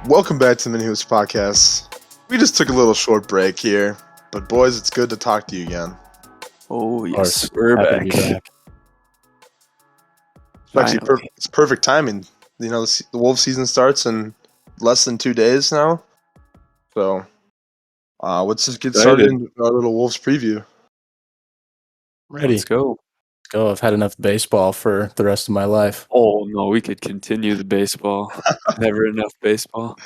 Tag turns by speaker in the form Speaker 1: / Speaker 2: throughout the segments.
Speaker 1: Welcome back to the Mini Hoops Podcast. We just took a little short break here, but boys, it's good to talk to you again.
Speaker 2: Oh,
Speaker 3: Of
Speaker 2: yes,
Speaker 3: course.
Speaker 2: we're
Speaker 3: Happy
Speaker 2: back.
Speaker 3: to be back.
Speaker 1: It's actually
Speaker 2: Finally.
Speaker 1: it's perfect timing. You know, the Wolves season starts in less than 2 days now. So, let's just get started
Speaker 2: Excited.
Speaker 1: into our little Wolves preview.
Speaker 3: Ready.
Speaker 2: Let's go.
Speaker 3: Let's go. I've had enough baseball for the rest of my life.
Speaker 2: Oh, no, we could continue the baseball. Never enough baseball.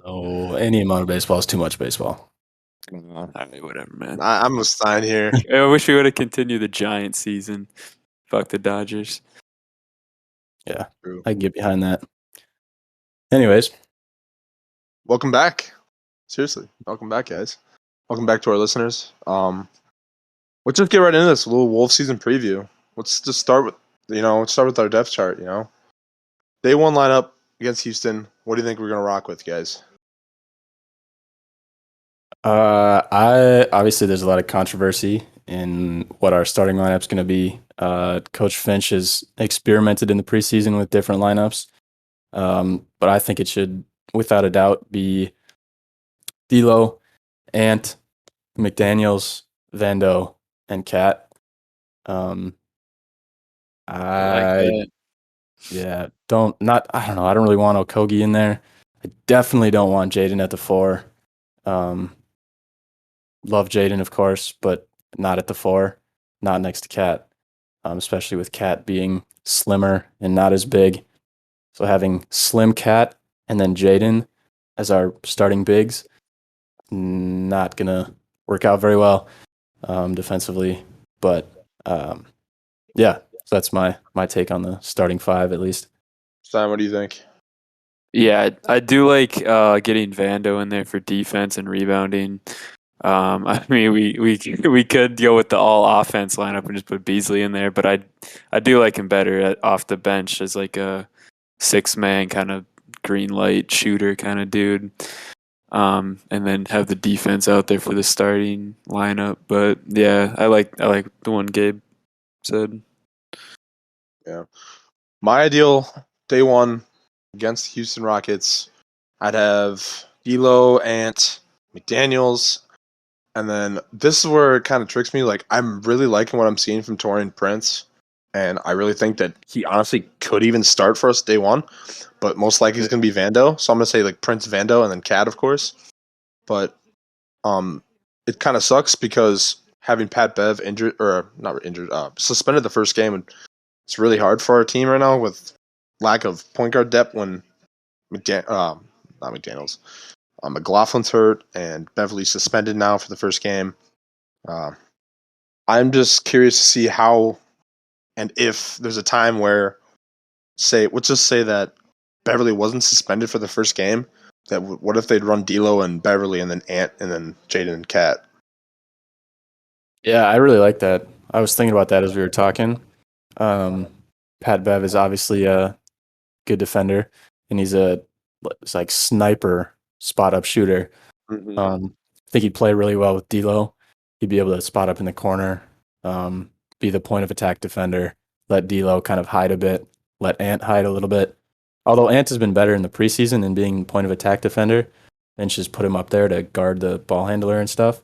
Speaker 3: Oh, any amount of baseball is too much baseball.
Speaker 2: All right, whatever, man.
Speaker 1: I'm with Stein here.
Speaker 2: I wish we would have continued the Giant season. Fuck the Dodgers.
Speaker 3: Yeah,
Speaker 1: True.
Speaker 3: I can get behind that. Anyways,
Speaker 1: Welcome back. Seriously, welcome back, guys. Welcome back to our listeners. Let's just get right into this little Wolves season preview. Let's just start with our depth chart. Day one lineup against Houston. What do you think we're gonna rock with, guys?
Speaker 3: I obviously there's a lot of controversy in what our starting lineup's going to be. Coach Finch has experimented in the preseason with different lineups, but I think it should, without a doubt, be D'Lo, Ant, McDaniels, Vando, and Cat.
Speaker 2: I
Speaker 3: I
Speaker 2: like
Speaker 3: Yeah, I don't know. I don't really want Okogie in there. I definitely don't want Jaden at the 4. Um, love Jaden, of course, but not at the 4, not next to Cat, especially with Cat being slimmer and not as big. So having slim Cat and then Jaden as our starting bigs, not going to work out very well defensively. But yeah, so that's my take on the starting 5 at least.
Speaker 1: Stein, what do you think?
Speaker 2: Yeah, I do like getting Vando in there for defense and rebounding. I mean, we could go with the all offense lineup and just put Beasley in there, but I do like him better off the bench as like a 6-man kind of green light shooter kind of dude. And then have the defense out there for the starting lineup. But yeah, I like the one Gabe said.
Speaker 1: Yeah. My ideal day one against the Houston Rockets, I'd have D'Lo, Ant, McDaniels, and then this is where it kind of tricks me. Like, I'm really liking what I'm seeing from Torian Prince, and I really think that he honestly could even start for us day one, but most likely he's going to be Vando. So I'm going to say like Prince, Vando, and then Cat, of course. But it kind of sucks because having Pat Bev suspended the first game, it's really hard for our team right now with lack of point guard depth when not McDaniels. McLaughlin's hurt and Beverly's suspended now for the first game. I'm just curious to see how and if there's a time where, let's just say that Beverly wasn't suspended for the first game. What if they'd run D'Lo and Beverly and then Ant and then Jaden and Cat?
Speaker 3: Yeah, I really like that. I was thinking about that as we were talking. Pat Bev is obviously a good defender, and it's like sniper spot up shooter.
Speaker 1: Mm-hmm.
Speaker 3: I think he'd play really well with D'Lo. He'd be able to spot up in the corner, be the point of attack defender, let D'Lo kind of hide a bit, let Ant hide a little bit. Although Ant has been better in the preseason in being point of attack defender, and just put him up there to guard the ball handler and stuff,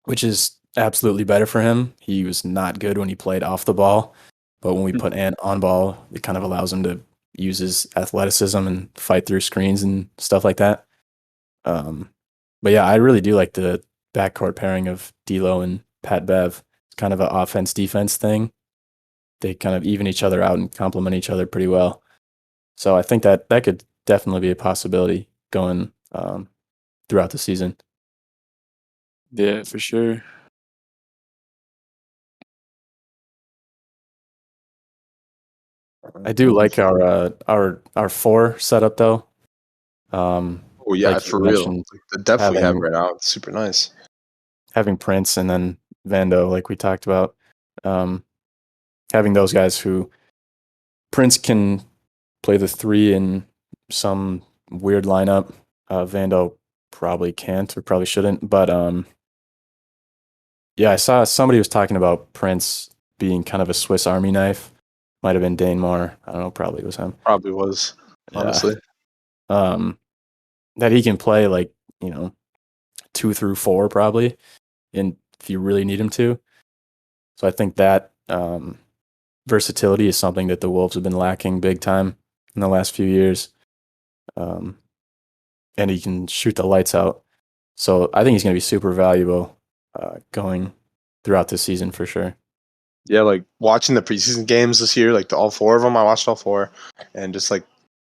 Speaker 3: which is absolutely better for him. He was not good when he played off the ball, but when we put Ant on ball, it kind of allows him to use his athleticism and fight through screens and stuff like that. But yeah, I really do like the backcourt pairing of D'Lo and Pat Bev. It's kind of an offense-defense thing. They kind of even each other out and complement each other pretty well. So I think that could definitely be a possibility going throughout the season.
Speaker 2: Yeah, for sure.
Speaker 3: I do like our 4 setup though.
Speaker 1: Oh yeah,
Speaker 3: Like you
Speaker 1: for real.
Speaker 3: mentioned,
Speaker 1: The depth we have
Speaker 3: having
Speaker 1: right now, it's super nice.
Speaker 3: having Prince and then Vando, like we talked about, having those guys who Prince can play the 3 in some weird lineup. Vando probably can't or probably shouldn't, but yeah, I saw somebody was talking about Prince being kind of a Swiss Army knife. Might have been Dane Moore. I don't know. Probably was him.
Speaker 1: Probably was, honestly.
Speaker 3: Yeah. that he can play like, 2 through 4 probably, and if you really need him to. So I think that versatility is something that the Wolves have been lacking big time in the last few years. Um, and he can shoot the lights out. So I think he's going to be super valuable going throughout this season for sure.
Speaker 1: Yeah, like watching the preseason games this year, like all four of them, I watched all four, and just like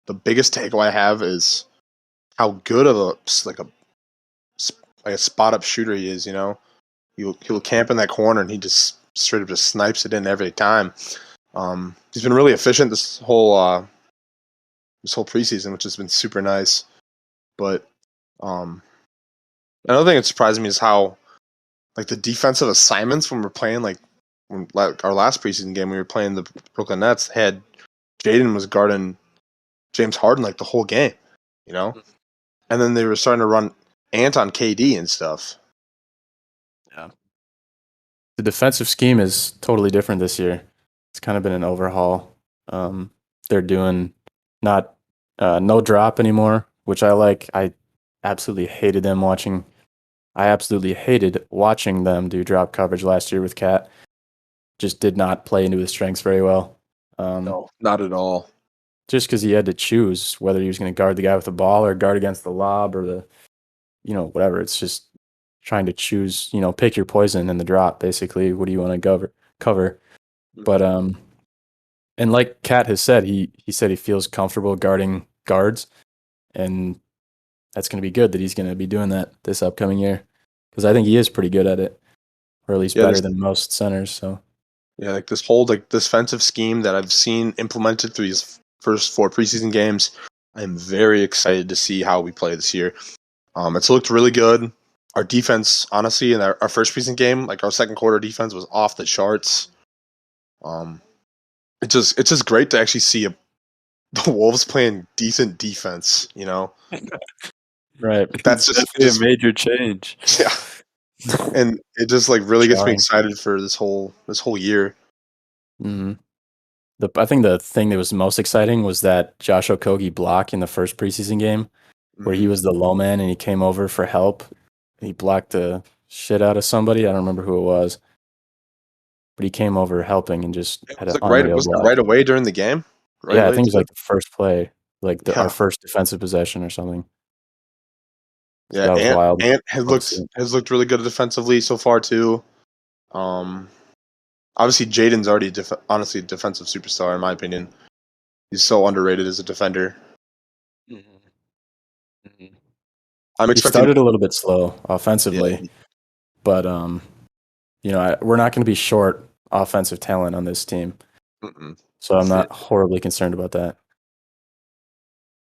Speaker 1: the biggest takeaway I have is how good of a spot up shooter he is. He'll camp in that corner and he just straight up just snipes it in every time. He's been really efficient this whole preseason, which has been super nice. But another thing that surprised me is how like the defensive assignments when we're playing like our last preseason game we were playing the Brooklyn Nets had Jaden was guarding James Harden like the whole game, you know, and then they were starting to run Ant on KD and stuff.
Speaker 3: Yeah. The defensive scheme is totally different this year. It's kind of been an overhaul. They're doing not no drop anymore, which I like. I absolutely hated them watching. I absolutely hated watching them do drop coverage last year with Cat. Just did not play into his strengths very well.
Speaker 1: No, not at all.
Speaker 3: Just because he had to choose whether he was going to guard the guy with the ball or guard against the lob or the, whatever. It's just trying to choose, pick your poison in the drop, basically. What do you want to cover? But and like Kat has said, he said he feels comfortable guarding guards, and that's going to be good that he's going to be doing that this upcoming year, because I think he is pretty good at it, or at least better than most centers. So
Speaker 1: yeah, like this whole like defensive scheme that I've seen implemented through these first 4 preseason games, I'm very excited to see how we play this year. It's looked really good. Our defense, honestly, in our first preseason game, like our second quarter defense was off the charts. It's just great to actually see the Wolves playing decent defense.
Speaker 3: right,
Speaker 1: Like that's
Speaker 2: It's definitely a major change.
Speaker 1: yeah, and it just like really gets me excited for this whole year.
Speaker 3: Mm-hmm. I think the thing that was most exciting was that Josh Okogie block in the first preseason game, where he was the low man and he came over for help. And he blocked the shit out of somebody. I don't remember who it was, but he came over helping and just
Speaker 1: It
Speaker 3: had
Speaker 1: was
Speaker 3: an
Speaker 1: like
Speaker 3: unreal
Speaker 1: was it
Speaker 3: block.
Speaker 1: right away during the game? Right
Speaker 3: Yeah, I
Speaker 1: away
Speaker 3: think it was
Speaker 1: too?
Speaker 3: like the first play, like our
Speaker 1: Yeah.
Speaker 3: first defensive possession or something. So
Speaker 1: Yeah,
Speaker 3: that was wild.
Speaker 1: Ant has
Speaker 3: Love to see
Speaker 1: looked really good defensively so far too. Obviously Jaden's already honestly a defensive superstar in my opinion. He's so underrated as a defender.
Speaker 3: it. Mhm.
Speaker 1: I'm
Speaker 3: He
Speaker 1: expecting.
Speaker 3: started a little bit slow
Speaker 1: Yeah,
Speaker 3: offensively, but we're not going to be short offensive talent on this team, so I'm not horribly concerned about that.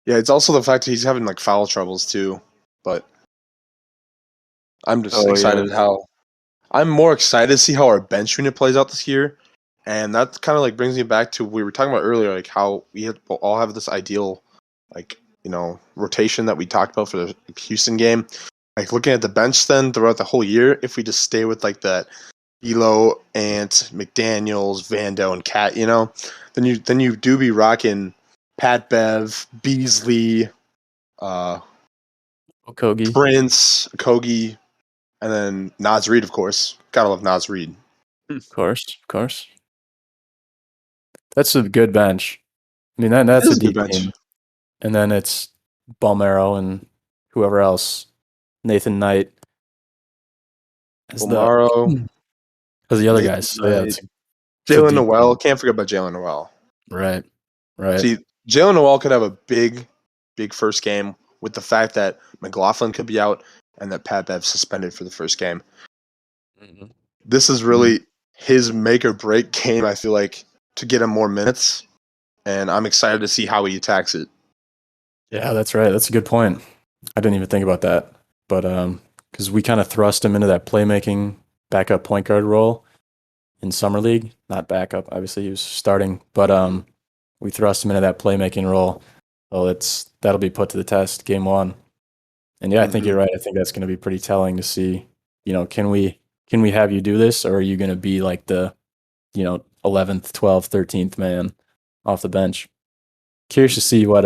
Speaker 1: yeah. It's also the fact that he's having like foul troubles too, but I'm just excited how I'm more excited to see how our bench unit plays out this year, and that kind of like brings me back to what we were talking about earlier, like how we'll all have this ideal, like rotation that we talked about for the Houston game. Like looking at the bench, then throughout the whole year, if we just stay with like that Elo, Ant, McDaniels, Vando, and Cat, then you do be rocking Pat Bev, Beasley,
Speaker 3: Okogie,
Speaker 1: Prince, Kogi, and then Naz Reid, of course. Gotta love Naz Reid.
Speaker 3: of course. That's a good bench. I mean, that's
Speaker 1: This
Speaker 3: a
Speaker 1: is a good
Speaker 3: deep
Speaker 1: bench.
Speaker 3: team. And then it's Balmero and whoever else, Nathan Knight as
Speaker 1: Lamaro,
Speaker 3: the other
Speaker 1: Nathan
Speaker 3: guys. So yeah,
Speaker 1: Knight,
Speaker 3: it's a
Speaker 1: Jalen
Speaker 3: deep
Speaker 1: Noel.
Speaker 3: team.
Speaker 1: Can't forget about Jalen Noel.
Speaker 3: Right.
Speaker 1: See, Jalen Noel could have a big first game with the fact that McLaughlin could be out and that Pat Bev suspended for the first game. This is really his make or break game, I feel like, to get him more minutes, and I'm excited to see how he attacks it.
Speaker 3: Yeah, that's right. That's a good point. I didn't even think about that. But because we kind of thrust him into that playmaking backup point guard role in summer league, not backup, obviously he was starting, but we thrust him into that playmaking role. Well, that'll be put to the test game 1. And yeah, I think you're right. I think that's going to be pretty telling to see, can we have you do this, or are you going to be like the, 11th, 12th, 13th man off the bench? Curious to see what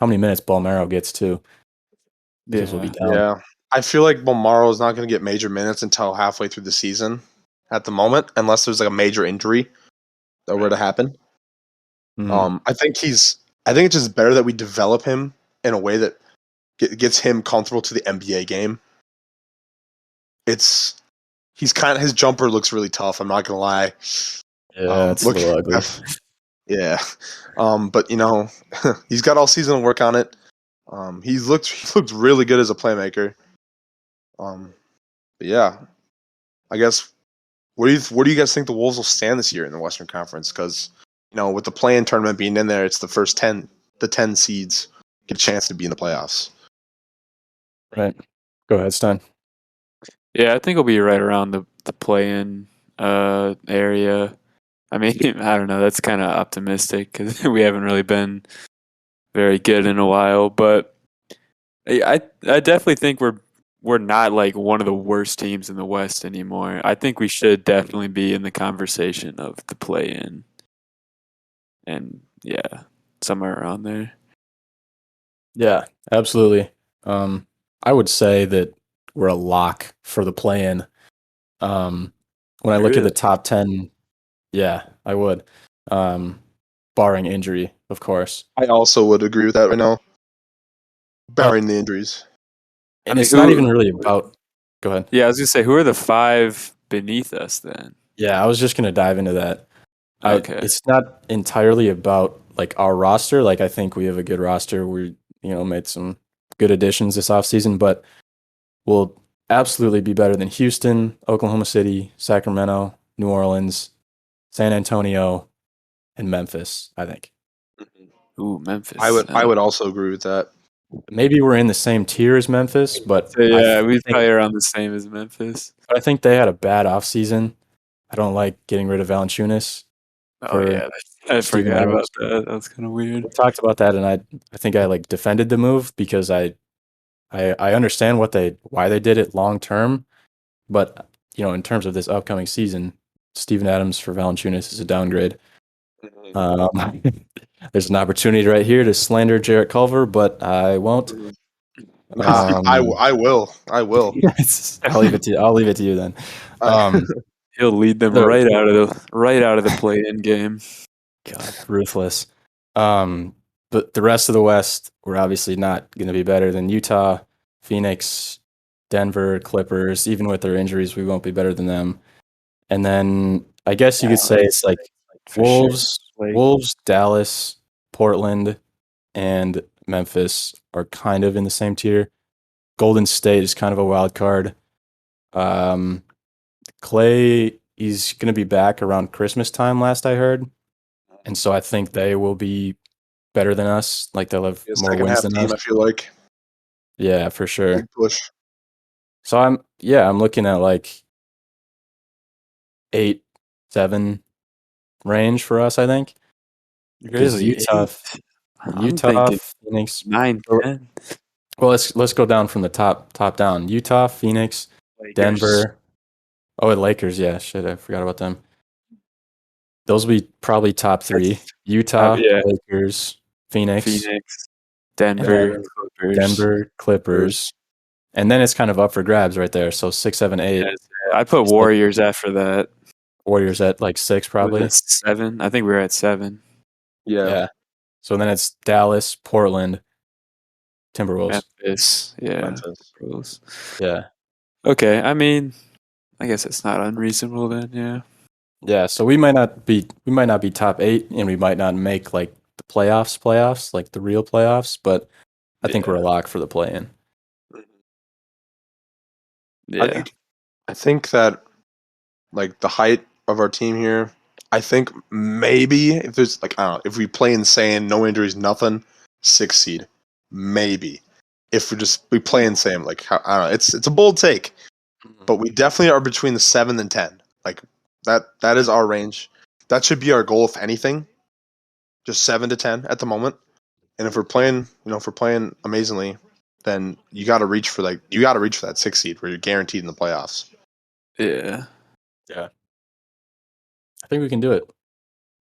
Speaker 3: how many minutes Balmero gets too. because we'll be
Speaker 2: Yeah.
Speaker 3: down.
Speaker 1: Yeah. I feel like Bomaro is not going to get major minutes until halfway through the season at the moment, unless there's like a major injury that were to happen.
Speaker 3: Mhm.
Speaker 1: I think it's just better that we develop him in a way that gets him comfortable to the NBA game. His jumper looks really tough. I'm not gonna lie.
Speaker 3: Yeah, it's a
Speaker 1: Look,
Speaker 3: little ugly.
Speaker 1: yeah. But he's got all season to work on it. He looked really good as a playmaker. But yeah, I guess where do you guys think the Wolves will stand this year in the Western Conference? Because with the play-in tournament being in there, it's the first 10 seeds get a chance to be in the playoffs.
Speaker 3: Right. Go ahead, Stein.
Speaker 2: Yeah, I think we'll be right around the play-in area. I mean, I don't know. That's kind of optimistic because we haven't really been very good in a while. But I definitely think we're not like one of the worst teams in the West anymore. I think we should definitely be in the conversation of the play-in, and yeah, somewhere around there.
Speaker 3: Yeah, absolutely. I would say that we're a lock for the play-in. When I look at the
Speaker 2: Really?
Speaker 3: top 10, yeah, I would. Barring injury, of course.
Speaker 1: I also would agree with that right now,
Speaker 3: Um,
Speaker 1: barring the injuries.
Speaker 2: I
Speaker 3: and
Speaker 2: mean,
Speaker 3: it's not even really about. Go ahead.
Speaker 2: Yeah, I was gonna say, who are the five beneath us then?
Speaker 3: Yeah, I was just gonna dive into that.
Speaker 2: Okay.
Speaker 3: It's not entirely about like our roster. Like I think we have a good roster. We made some good additions this offseason, but we'll absolutely be better than Houston, Oklahoma City, Sacramento, New Orleans, San Antonio, and Memphis, I think.
Speaker 2: Ooh,
Speaker 1: I
Speaker 2: Memphis.
Speaker 1: would I would also agree with that.
Speaker 3: Maybe we're in the same tier as Memphis, but
Speaker 2: So yeah, we
Speaker 3: think
Speaker 2: probably around the same as Memphis.
Speaker 3: I think they had a bad offseason. I don't like getting rid of Valanciunas
Speaker 2: Oh
Speaker 3: for
Speaker 2: yeah, I
Speaker 3: Steven
Speaker 2: forgot about
Speaker 3: Adams.
Speaker 2: that. That was kind of weird.
Speaker 3: We talked about that, and I think I like defended the move because I understand why they did it long term, but in terms of this upcoming season, Steven Adams for Valanciunas is a downgrade. Um, there's an opportunity right here to slander Jarrett Culver, but I won't. Um,
Speaker 1: I will. I will.
Speaker 3: I'll leave it to you. I'll leave it to you then.
Speaker 1: I,
Speaker 3: Um,
Speaker 2: He'll lead them
Speaker 3: the-
Speaker 2: right out of the play-in game.
Speaker 3: God, ruthless. But the rest of the West, we're obviously not going to be better than Utah, Phoenix, Denver, Clippers. Even with their injuries, we won't be better than them. And then I guess you could say it's like
Speaker 2: For sure.
Speaker 3: Wolves, Dallas, Portland, and Memphis are kind of in the same tier. Golden State is kind of a wild card. Um, Clay, he's going to be back around Christmas time, last I heard. And so I think they will be better than us. Like they'll have
Speaker 1: a
Speaker 3: more
Speaker 1: second
Speaker 3: wins
Speaker 1: half
Speaker 3: than
Speaker 1: team.
Speaker 3: us.
Speaker 1: I feel like
Speaker 3: Yeah, for sure.
Speaker 1: big push.
Speaker 3: So I'm looking at like 8, 7 range for us, I think. Because
Speaker 2: Really? I'm
Speaker 3: Utah,
Speaker 2: thinking
Speaker 3: Phoenix.
Speaker 2: 9,
Speaker 3: Well,
Speaker 2: 10.
Speaker 3: let's go down from the top down. Utah, Phoenix,
Speaker 2: Lakers.
Speaker 3: Denver. Oh, and Lakers. Yeah, shit, I forgot about them. Those will be probably top three. Utah,
Speaker 2: Yeah.
Speaker 3: Lakers, Phoenix,
Speaker 2: Phoenix,
Speaker 3: and
Speaker 2: Denver,
Speaker 3: then
Speaker 2: Clippers.
Speaker 3: Denver, Clippers. And then it's kind of up for grabs right there. So 6, 7, 8.
Speaker 2: Yes, I put
Speaker 3: It's like
Speaker 2: Warriors after that.
Speaker 3: Warriors at like 6
Speaker 2: Was
Speaker 3: probably.
Speaker 2: it 7? I think we were at 7.
Speaker 1: Yeah.
Speaker 3: Yeah. So then it's Dallas, Portland, Timberwolves.
Speaker 2: Memphis. Yeah.
Speaker 1: Memphis.
Speaker 2: Timberwolves.
Speaker 3: Yeah.
Speaker 2: Okay. I mean, I guess it's not unreasonable then. Yeah.
Speaker 3: Yeah. So we might not be top 8 and we might not make like the playoffs, like the real playoffs, but I think we're a
Speaker 2: Yeah.
Speaker 3: lock for the play in.
Speaker 1: I
Speaker 2: Yeah.
Speaker 1: think I think that like the height of our team here. I think maybe if there's like I don't know if we play insane, no injuries, nothing, 6 seed, maybe. If we play insane, like I don't know, it's a bold take, but we definitely are between the 7 and 10. Like that is our range. That should be our goal, if anything. Just 7 to 10 at the moment. And if we're playing amazingly, then you got to reach for that 6 seed where you're guaranteed in the playoffs.
Speaker 2: Yeah.
Speaker 3: Yeah. I think we can do it.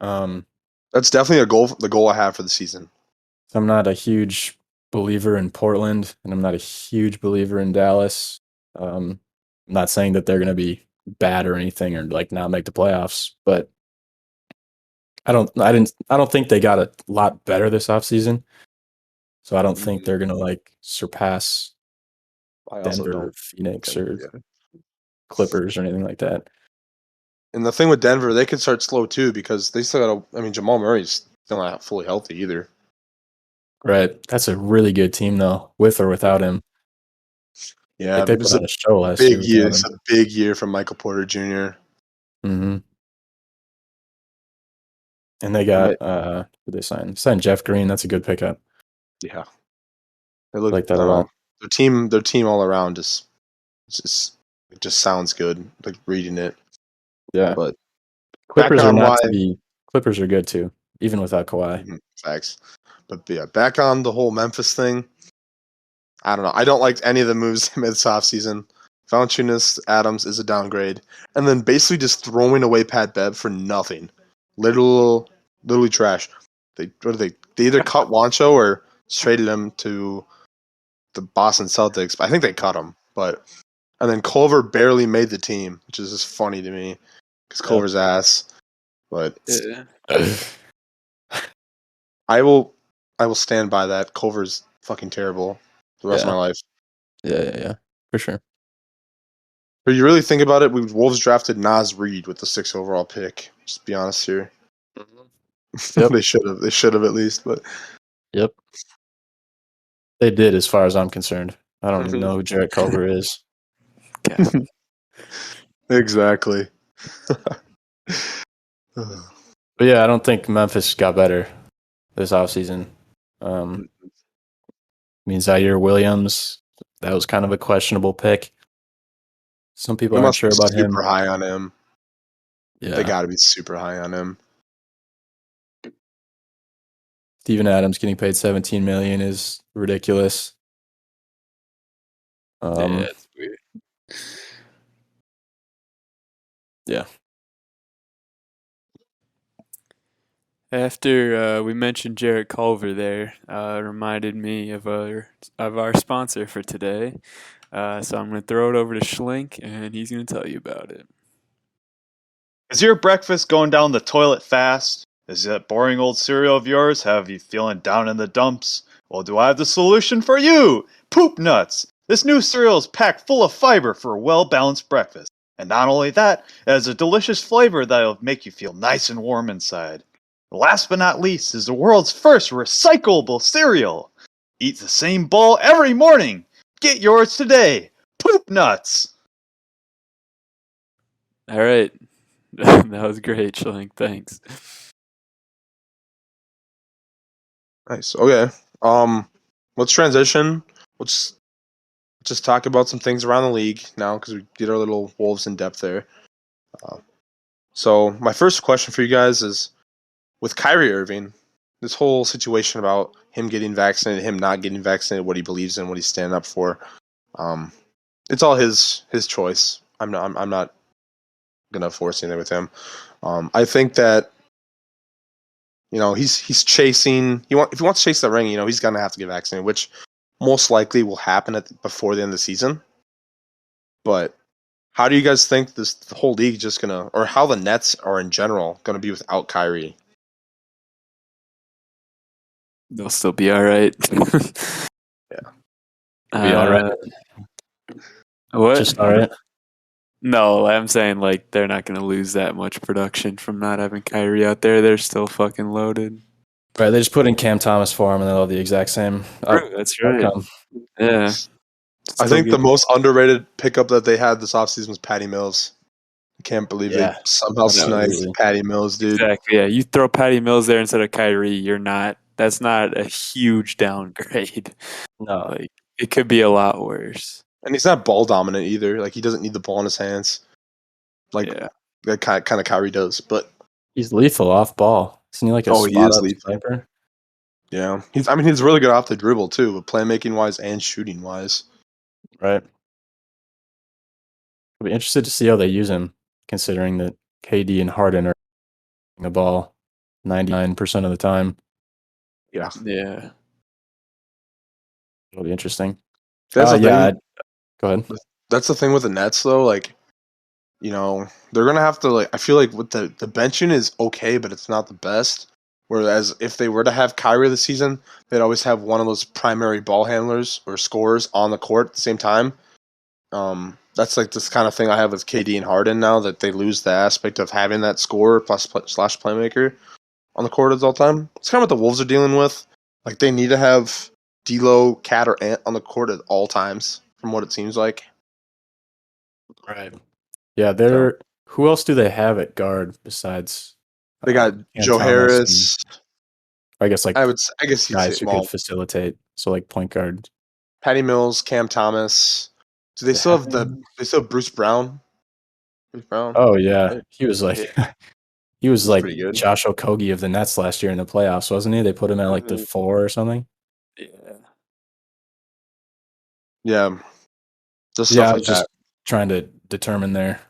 Speaker 3: Um
Speaker 1: That's definitely the goal I have for the season.
Speaker 3: I'm not a huge believer in Portland, and I'm not a huge believer in Dallas. I'm not saying that they're going to be bad or anything or like not make the playoffs, but I don't think they got a lot better this offseason. So I don't think they're going to like surpass
Speaker 1: I also
Speaker 3: Denver,
Speaker 1: don't
Speaker 3: Phoenix,
Speaker 1: think.
Speaker 3: or
Speaker 1: Yeah.
Speaker 3: Clippers or anything like that.
Speaker 1: And the thing with Denver, they could start slow too because they still got. I mean, Jamal Murray's still not fully healthy either.
Speaker 3: Right. That's a really good team though, with or without him.
Speaker 1: Yeah,
Speaker 3: Like they put
Speaker 1: it's a
Speaker 3: on a show last
Speaker 1: big
Speaker 3: year
Speaker 1: year.
Speaker 3: without
Speaker 1: It's
Speaker 3: him.
Speaker 1: a big year for Michael Porter Jr.
Speaker 3: Mm-hmm. And they
Speaker 1: I might,
Speaker 3: got who they signed? Signed Jeff Green. That's a good pickup.
Speaker 1: yeah, they
Speaker 3: I
Speaker 1: look.
Speaker 3: like that a lot.
Speaker 1: Their team all around just it just sounds good. Like reading it,
Speaker 3: Yeah.
Speaker 1: but back
Speaker 3: Clippers are
Speaker 1: on
Speaker 3: not
Speaker 1: why
Speaker 3: to be Clippers are good too, even without Kawhi.
Speaker 1: facts. But yeah, back on the whole Memphis thing. I don't know. I don't like any of the moves mid offseason. Valanciunas Adams is a downgrade, and then basically just throwing away Pat Bev for nothing. Literally trash. They either cut Wancho or traded him to the Boston Celtics. But I think they cut him. But and then Culver barely made the team, which is just funny to me because
Speaker 3: Yep.
Speaker 1: Culver's ass. But
Speaker 2: Yeah.
Speaker 1: I will stand by that. Culver's fucking terrible the rest of
Speaker 3: Yeah.
Speaker 1: my life.
Speaker 3: Yeah. For sure.
Speaker 1: But you really think about it, Wolves drafted Nas Reed with the 6th overall pick. Just be honest here.
Speaker 3: Yep.
Speaker 1: They should have. They should have at least. But
Speaker 3: Yep. They did, as far as I'm concerned. I don't even know who Jarrett Culver is.
Speaker 1: exactly.
Speaker 3: But yeah, I don't think Memphis got better this offseason. I mean, Zaire Williams, that was kind of a questionable pick. Some people
Speaker 1: They
Speaker 3: aren't
Speaker 1: must
Speaker 3: sure
Speaker 1: be
Speaker 3: about
Speaker 1: super
Speaker 3: him.
Speaker 1: high on him. They
Speaker 3: Yeah.
Speaker 1: got to be super high on him.
Speaker 3: Steven Adams getting paid $17 million is ridiculous.
Speaker 2: Yeah, it's weird.
Speaker 3: Yeah.
Speaker 2: After we mentioned Jarrett Culver there, reminded me of our sponsor for today. So I'm going to throw it over to Schlink, and he's going to tell you about it.
Speaker 4: Is your breakfast going down the toilet fast? Is that boring old cereal of yours have you feeling down in the dumps? Well, do I have the solution for you? Poop Nuts! This new cereal is packed full of fiber for a well-balanced breakfast. And not only that, it has a delicious flavor that'll make you feel nice and warm inside. Last but not least is the world's first recyclable cereal. Eat the same bowl every morning. Get yours today. Poop Nuts!
Speaker 2: All right. That was great, Schlink. Thanks.
Speaker 1: Nice. Okay. Let's transition. Let's just talk about some things around the league now because we did our little Wolves in depth there. So my first question for you guys is: with Kyrie Irving, this whole situation about him getting vaccinated, him not getting vaccinated, what he believes in, what he's standing up for. Um, it's all his choice. I'm not gonna force anything with him. I think that he's chasing. If he wants to chase the ring, he's gonna have to get vaccinated, which most likely will happen before the end of the season. But how do you guys think the whole league just gonna, or how the Nets are in general gonna be without Kyrie?
Speaker 2: They'll still be all right.
Speaker 1: Yeah.
Speaker 3: Be all right.
Speaker 2: What?
Speaker 3: Just all right.
Speaker 2: No, I'm saying like they're not going to lose that much production from not having Kyrie out there. They're still fucking loaded.
Speaker 3: Right. They just put in Cam Thomas for him and they'll have the exact same
Speaker 2: That's right.
Speaker 3: outcome.
Speaker 2: Yeah.
Speaker 1: I think the most underrated pickup that they had this offseason was Patty Mills. I can't believe they somehow sniped
Speaker 3: Absolutely.
Speaker 1: Patty Mills, dude.
Speaker 2: Exactly. Yeah, you throw Patty Mills there instead of Kyrie, that's not a huge downgrade.
Speaker 3: No.
Speaker 2: Like it could be a lot worse.
Speaker 1: And he's not ball dominant either. Like he doesn't need the ball in his hands, like
Speaker 2: Yeah.
Speaker 1: that kind of Kyrie does. But
Speaker 3: He's lethal off ball. Isn't he like a
Speaker 1: he
Speaker 3: spot
Speaker 1: is
Speaker 3: up
Speaker 1: lethal.
Speaker 3: sniper?
Speaker 1: Yeah, he's really good off the dribble too, but playmaking wise and shooting wise.
Speaker 3: Right. I'll be interested to see how they use him, considering that KD and Harden are the ball 99% of the time.
Speaker 1: Yeah.
Speaker 2: Yeah.
Speaker 3: It'll be interesting.
Speaker 1: That's the
Speaker 3: Yeah.
Speaker 1: thing.
Speaker 3: Go ahead.
Speaker 1: That's the thing with the Nets, though. Like, they're gonna have to like. I feel like with the benching is okay, but it's not the best. Whereas if they were to have Kyrie this season, they'd always have one of those primary ball handlers or scorers on the court at the same time. That's like this kind of thing I have with KD and Harden now that they lose the aspect of having that scorer plus slash playmaker on the court at all time. It's kind of what the Wolves are dealing with. Like they need to have D'Lo, Cat, or Ant on the court at all times, from what it seems like.
Speaker 3: Right. Yeah,
Speaker 1: So
Speaker 3: they're. Who else do they have at guard besides
Speaker 1: they got
Speaker 3: Cam
Speaker 1: Joe
Speaker 3: Thomas and
Speaker 1: Harris.
Speaker 3: I guess like
Speaker 1: I guess you'd say
Speaker 3: guys who could
Speaker 1: well,
Speaker 3: facilitate. So like point guard.
Speaker 1: Patty Mills, Cam Thomas. Do
Speaker 3: Do
Speaker 1: they
Speaker 3: they
Speaker 1: still
Speaker 3: have
Speaker 1: have
Speaker 3: anyone?
Speaker 1: they still have Bruce Brown? Bruce Brown,
Speaker 3: Oh yeah,
Speaker 1: right?
Speaker 3: he was like
Speaker 1: Yeah,
Speaker 3: he was
Speaker 1: he's
Speaker 3: like
Speaker 1: pretty good.
Speaker 3: Josh Okogie of the Nets last year in the playoffs, wasn't he? They put him at like the
Speaker 1: Mhm.
Speaker 3: 4 or something.
Speaker 2: Yeah.
Speaker 1: Yeah, just
Speaker 3: Yeah,
Speaker 1: stuff
Speaker 3: I
Speaker 1: like
Speaker 3: was just
Speaker 1: that.
Speaker 3: trying to determine their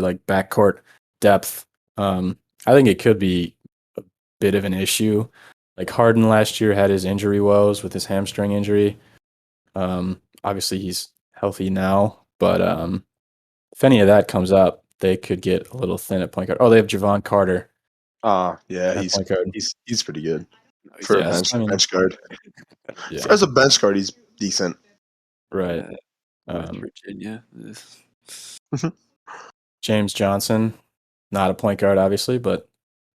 Speaker 3: like backcourt depth. I think it could be a bit of an issue. Like Harden last year had his injury woes with his hamstring injury. Obviously he's healthy now, but if any of that comes up, they could get a little thin at point guard. Oh, they have Javon Carter
Speaker 1: Yeah,
Speaker 3: at point guard.
Speaker 1: he's pretty good
Speaker 2: No, he's
Speaker 1: for a
Speaker 3: Yeah,
Speaker 2: awesome.
Speaker 3: I mean,
Speaker 1: bench guard.
Speaker 3: yeah,
Speaker 1: As a bench guard, he's decent.
Speaker 3: right.
Speaker 2: West
Speaker 3: Um,
Speaker 2: Virginia.
Speaker 3: James Johnson, not a point guard, obviously, but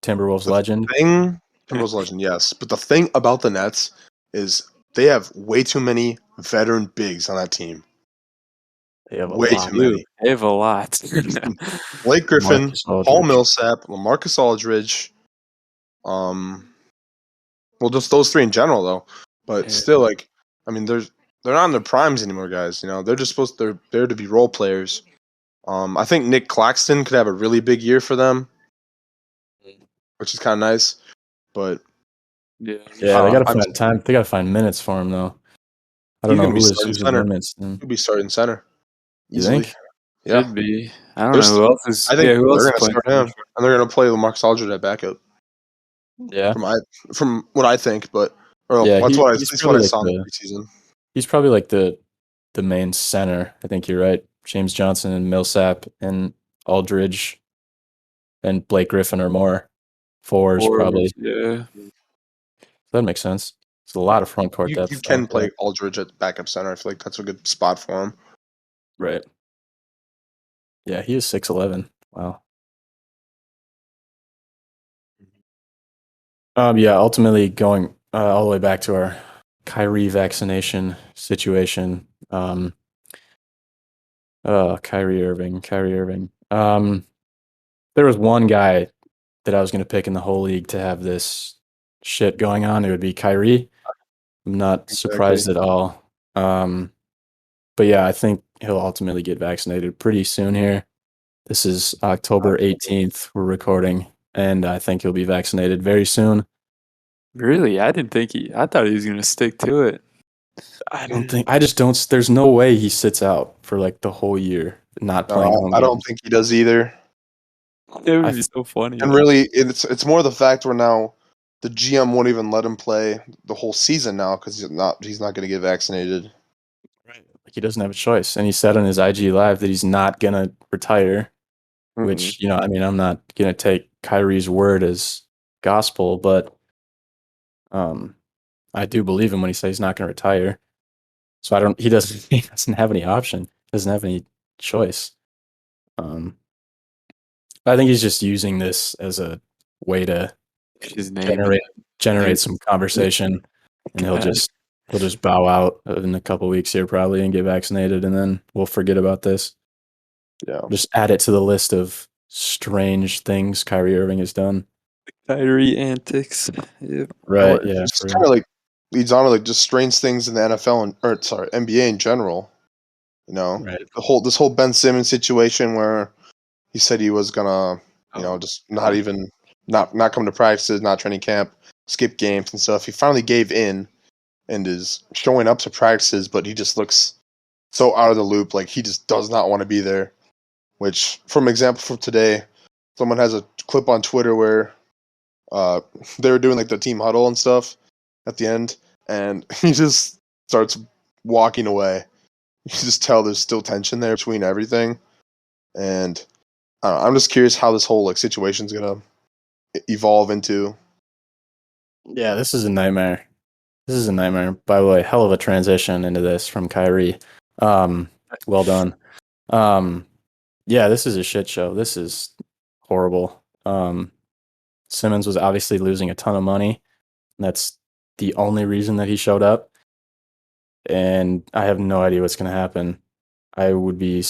Speaker 3: Timberwolves
Speaker 1: The
Speaker 3: legend.
Speaker 1: thing, Timberwolves legend, yes, but the thing about the Nets is they have way too many veteran bigs on that team.
Speaker 3: They have a
Speaker 1: Way
Speaker 2: They
Speaker 3: lot.
Speaker 1: too
Speaker 2: do.
Speaker 1: many.
Speaker 2: They have a lot.
Speaker 1: Blake Griffin,
Speaker 3: Marcus
Speaker 1: Paul
Speaker 3: Aldridge.
Speaker 1: Millsap, LaMarcus Aldridge. Um, well, just those three in general, though. But
Speaker 2: Yeah.
Speaker 1: still, like, I mean, they're not in their primes anymore, guys. They're just they're there to be role players. I think Nick Claxton could have a really big year for them, which is kind of nice. But
Speaker 2: Yeah.
Speaker 3: Yeah, they got to
Speaker 1: I'm
Speaker 3: find time. They got to find minutes for him, though. I don't
Speaker 1: he's
Speaker 3: know
Speaker 1: gonna be starting
Speaker 3: who's his
Speaker 1: center.
Speaker 3: roommates.
Speaker 1: He'll be starting center
Speaker 3: You
Speaker 1: easily.
Speaker 3: think?
Speaker 1: Yeah,
Speaker 2: Should be. I don't know
Speaker 1: there's.
Speaker 2: who else is.
Speaker 1: I think
Speaker 2: Yeah, who
Speaker 1: they're
Speaker 2: else is
Speaker 1: gonna
Speaker 2: playing
Speaker 1: start
Speaker 2: center
Speaker 1: him,
Speaker 2: for?
Speaker 1: and they're gonna play LaMarcus Aldridge at backup.
Speaker 3: Yeah,
Speaker 1: From what I think, but
Speaker 3: yeah.
Speaker 1: that's what at
Speaker 3: He's
Speaker 1: least what
Speaker 3: probably
Speaker 1: I
Speaker 3: like
Speaker 1: saw in the preseason.
Speaker 3: the main center. I think you're right. James Johnson and Millsap and Aldridge and Blake Griffin are more fours probably.
Speaker 2: Forwards. Yeah.
Speaker 3: That makes sense. It's a lot of front court
Speaker 1: You
Speaker 3: depth out
Speaker 1: can
Speaker 3: there.
Speaker 1: play Aldridge at backup center. I feel like that's a good spot for him.
Speaker 3: Right. Yeah, he is 6'11". Wow. Yeah, ultimately going all the way back to our Kyrie vaccination situation. Kyrie Irving. There was one guy that I was going to pick in the whole league to have this shit going on. It would be Kyrie. I'm not
Speaker 1: Exactly.
Speaker 3: surprised at all. But yeah, I think he'll ultimately get vaccinated pretty soon here. This is October 18th. We're recording, and I think he'll be vaccinated very soon.
Speaker 2: Really? I didn't think he. I thought he was gonna stick to it.
Speaker 3: I just don't, there's no way he sits out for like the whole year not playing home
Speaker 1: I don't
Speaker 3: games.
Speaker 1: think he does either.
Speaker 2: It would
Speaker 3: I,
Speaker 2: be so funny.
Speaker 1: And
Speaker 2: Though.
Speaker 1: really, it's more the fact where now the GM won't even let him play the whole season now because he's not going to get vaccinated.
Speaker 3: Right. Like he doesn't have a choice. And he said on his IG live that he's not going to retire,
Speaker 1: Mm-mm.
Speaker 3: which, I mean, I'm not going to take Kyrie's word as gospel, but I do believe him when he says he's not going to retire. So he doesn't, he doesn't have any option, doesn't have any choice. I think he's just using this as a way to
Speaker 2: His name.
Speaker 3: generate some conversation, and he'll
Speaker 2: God.
Speaker 3: just bow out in a couple weeks here probably and get vaccinated, and then we'll forget about this.
Speaker 1: Yeah.
Speaker 3: Just add it to the list of strange things Kyrie Irving has done.
Speaker 2: Kyrie antics. Yep.
Speaker 3: Right? Yeah,
Speaker 1: It's
Speaker 3: for
Speaker 1: kind
Speaker 3: real.
Speaker 1: of like leads on to like just strange things in the NFL NBA in general.
Speaker 3: Right.
Speaker 1: This whole Ben Simmons situation where he said he was gonna, just not even not come to practices, not training camp, skip games and stuff. He finally gave in and is showing up to practices, but he just looks so out of the loop, like he just does not want to be there. Which, from example from today, someone has a clip on Twitter where uh, they were doing like the team huddle and stuff at the end, and he just starts walking away. You can just tell there's still tension there between everything, and I'm just curious how this whole situation's gonna evolve into.
Speaker 3: Yeah, this is a nightmare. This is a nightmare. By the way, hell of a transition into this from Kyrie. Well done. Yeah, this is a shit show. This is horrible. Simmons was obviously losing a ton of money. That's the only reason that he showed up. And I have no idea what's going to happen. I would be,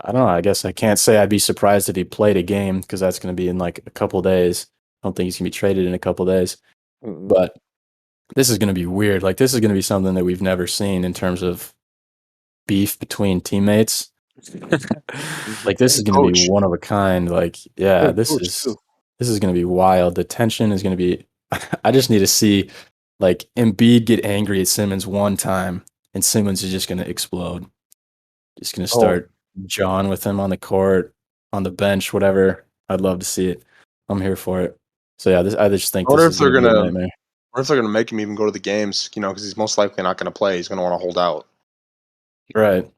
Speaker 3: I don't know. I guess I can't say I'd be surprised if he played a game because that's going to be in like a couple days. I don't think he's going to be traded in a couple days. But this is going to be weird. Like, this is going to be something that we've never seen in terms of beef between teammates. Like, this is going to be
Speaker 1: Coach.
Speaker 3: one of a kind. Like, yeah, this
Speaker 1: Coach,
Speaker 3: is
Speaker 1: too.
Speaker 3: this is going to be wild. The tension is going to be. I just need to see like Embiid get angry at Simmons one time, and Simmons is just going to explode. Just going to start jawing with him on the court, on the bench, whatever. I'd love to see it. I'm here for it. So yeah, I just think
Speaker 1: I wonder
Speaker 3: this
Speaker 1: if
Speaker 3: is
Speaker 1: they're
Speaker 3: going to be a
Speaker 1: gonna,
Speaker 3: nightmare.
Speaker 1: or if they're gonna make him even go to the games, because he's most likely not gonna play. He's gonna want to hold out.
Speaker 3: Right.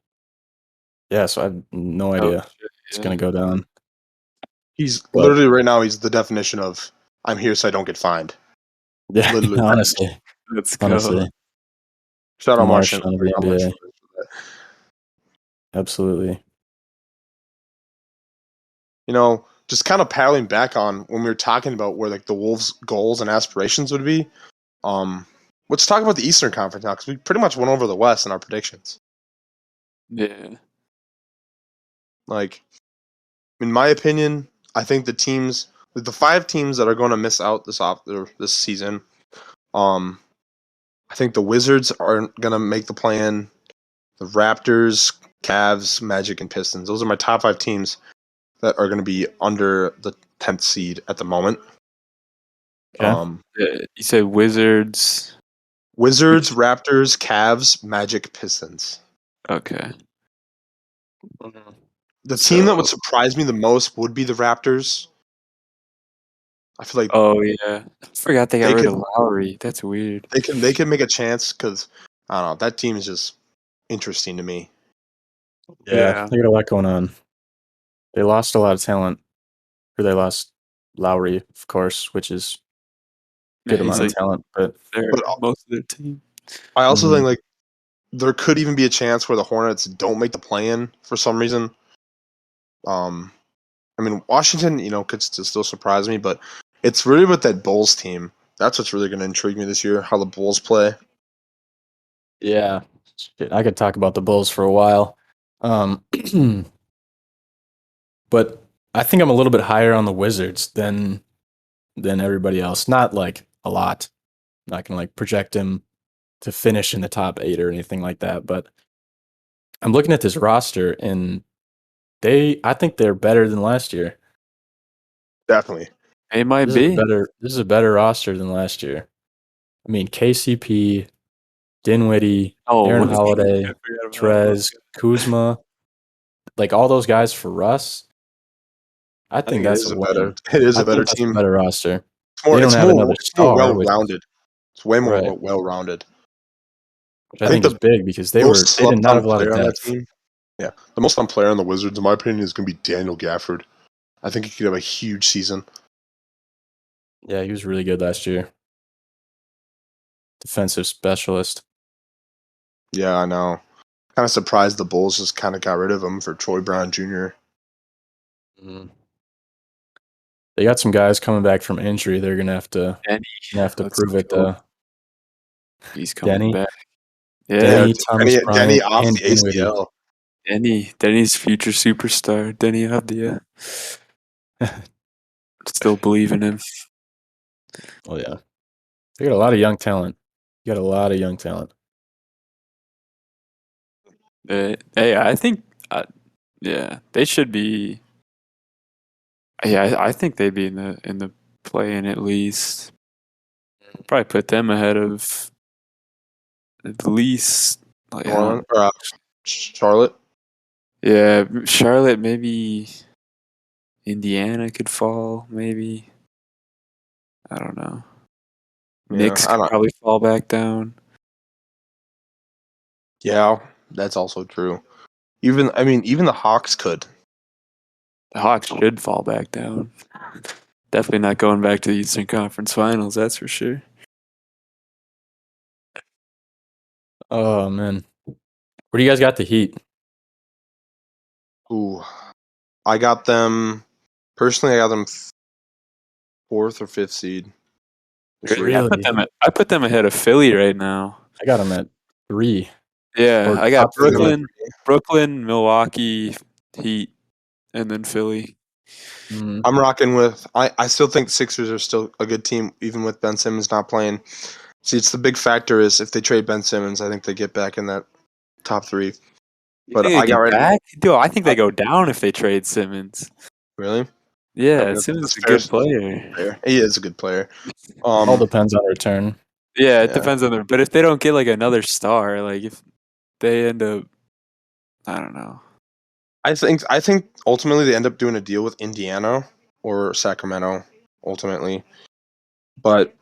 Speaker 3: Yeah. So I have no
Speaker 2: Oh,
Speaker 3: idea
Speaker 2: shit,
Speaker 3: what's
Speaker 2: yeah.
Speaker 3: going to go down.
Speaker 1: He's
Speaker 3: But-
Speaker 1: literally right now. He's the definition of "I'm here so I don't get fined."
Speaker 3: Yeah.
Speaker 1: Literally,
Speaker 3: honestly,
Speaker 2: Let's go.
Speaker 3: honestly,
Speaker 1: shout
Speaker 3: the
Speaker 1: out Martian.
Speaker 3: Martian of the
Speaker 1: How much
Speaker 3: NBA.
Speaker 1: for that.
Speaker 3: Absolutely.
Speaker 1: Just kind of paddling back on when we were talking about where like the Wolves' goals and aspirations would be. Let's talk about the Eastern Conference now because we pretty much went over the West in our predictions.
Speaker 2: Yeah.
Speaker 1: Like, in my opinion, I think the 5 teams that are going to miss out this season, I think the Wizards are going to make the play-in. The Raptors, Cavs, Magic, and Pistons. Those are my top 5 teams that are going to be under the 10th seed at the moment.
Speaker 3: Okay.
Speaker 2: You said Wizards.
Speaker 1: Wizards, Raptors, Cavs, Magic, Pistons.
Speaker 2: Okay.
Speaker 1: The team that would
Speaker 2: So,
Speaker 1: surprise me the most would be the Raptors. I feel like
Speaker 2: oh yeah, I forgot they got
Speaker 1: they
Speaker 2: rid
Speaker 1: could
Speaker 2: of Lowry. That's weird.
Speaker 1: they can make a chance because I don't know, that team is just interesting to me.
Speaker 3: Yeah,
Speaker 2: Yeah.
Speaker 3: they got a lot going on. They lost a lot of talent. Or they lost Lowry, of course, which is a good
Speaker 2: Yeah, he's
Speaker 3: amount of
Speaker 2: like
Speaker 3: talent. But
Speaker 1: But
Speaker 2: most of their team.
Speaker 1: I also
Speaker 3: Mhm.
Speaker 1: think like there could even be a chance where the Hornets don't make the play-in for some reason. I mean Washington, could still surprise me, but it's really with that Bulls team. That's what's really going to intrigue me this year, how the Bulls play.
Speaker 3: yeah, shit, I could talk about the Bulls for a while. But I think I'm a little bit higher on the Wizards than everybody else. Not like a lot. Not gonna like project them to finish in the top 8 or anything like that. But I'm looking at this roster and I think they're better than last year.
Speaker 1: Definitely.
Speaker 2: It might be.
Speaker 3: This is a better roster than last year. I mean, KCP, Dinwiddie,
Speaker 2: Oh,
Speaker 3: Aaron
Speaker 2: I
Speaker 3: Holiday,
Speaker 2: forgot about
Speaker 3: Trez, Kuzma, like all those guys for us. I
Speaker 1: I
Speaker 3: think
Speaker 1: think it
Speaker 3: that's
Speaker 1: is
Speaker 3: a
Speaker 1: a
Speaker 3: win.
Speaker 1: better it is
Speaker 3: I
Speaker 1: a better
Speaker 3: think that's a
Speaker 1: team.
Speaker 3: better roster.
Speaker 1: It's more
Speaker 3: They don't
Speaker 1: it's
Speaker 3: have
Speaker 1: more
Speaker 3: another
Speaker 1: it's more
Speaker 3: star,
Speaker 1: well-rounded. It's way more
Speaker 3: right,
Speaker 1: well-rounded.
Speaker 3: which I
Speaker 1: I think
Speaker 3: think is
Speaker 1: the
Speaker 3: big because
Speaker 1: most
Speaker 3: they did
Speaker 1: slept
Speaker 3: not
Speaker 1: on
Speaker 3: have a lot of
Speaker 1: player on that
Speaker 3: depth.
Speaker 1: team. Yeah. The most fun player on the Wizards, in my opinion, is gonna be Daniel Gafford. I think he could have a huge season.
Speaker 3: Yeah, he was really good last year. Defensive specialist.
Speaker 1: Yeah, I know. Kind of surprised the Bulls just kind of got rid of him for Troy Brown Jr.
Speaker 3: Mhm. They got some guys coming back from injury. They're gonna have to
Speaker 2: Denny. Let's
Speaker 3: prove it.
Speaker 2: go. He's coming
Speaker 3: Denny,
Speaker 2: back. Yeah,
Speaker 3: Denny, Thomas
Speaker 1: Denny
Speaker 3: Bryant,
Speaker 1: off
Speaker 3: and
Speaker 1: the
Speaker 3: Dinwiddie.
Speaker 1: ACL.
Speaker 2: Denny's future superstar. Denny Avdia. Still believe in him.
Speaker 3: Oh yeah, they got a lot of young talent. You got a lot of young talent.
Speaker 2: Hey, I think, yeah, they should be. Yeah, I think they'd be in the play-in at least. Probably put them ahead of at least. Like,
Speaker 1: New Orleans or Charlotte.
Speaker 2: yeah, Charlotte, maybe Indiana could fall. Maybe I don't know.
Speaker 1: Yeah,
Speaker 2: Knicks
Speaker 1: I
Speaker 2: could
Speaker 1: don't.
Speaker 2: probably fall back down.
Speaker 1: Yeah, that's also true. Even the Hawks could.
Speaker 2: The Hawks should fall back down. Definitely not going back to the Eastern Conference Finals, that's for sure.
Speaker 3: Oh man, where do you guys got the Heat?
Speaker 1: Ooh, I got them. Personally, I got them fourth or fifth seed. This year.
Speaker 3: Really?
Speaker 2: I put them ahead of Philly right now.
Speaker 3: I got them at 3.
Speaker 2: Yeah,
Speaker 3: Or
Speaker 2: I got
Speaker 3: top 3.
Speaker 2: Brooklyn, Milwaukee, Heat, and then Philly.
Speaker 3: Mm.
Speaker 1: I'm rocking with. I still think the Sixers are still a good team, even with Ben Simmons not playing. See, it's the big factor is if they trade Ben Simmons, I think they get back in that top 3.
Speaker 2: You
Speaker 1: But
Speaker 2: think they
Speaker 1: I got
Speaker 2: get
Speaker 1: right.
Speaker 2: back? Dude, I think they go down if they trade Simmons.
Speaker 1: Really?
Speaker 2: Yeah,
Speaker 1: Okay,
Speaker 2: Simmons is
Speaker 1: that's
Speaker 2: a
Speaker 1: fair.
Speaker 2: good player.
Speaker 1: Player. He is a good player.
Speaker 3: All depends on return.
Speaker 2: Yeah, it
Speaker 1: Yeah.
Speaker 2: depends on but if they don't get like another star, like if they end up, I don't know.
Speaker 1: I think ultimately they end up doing a deal with Indiana or Sacramento ultimately. But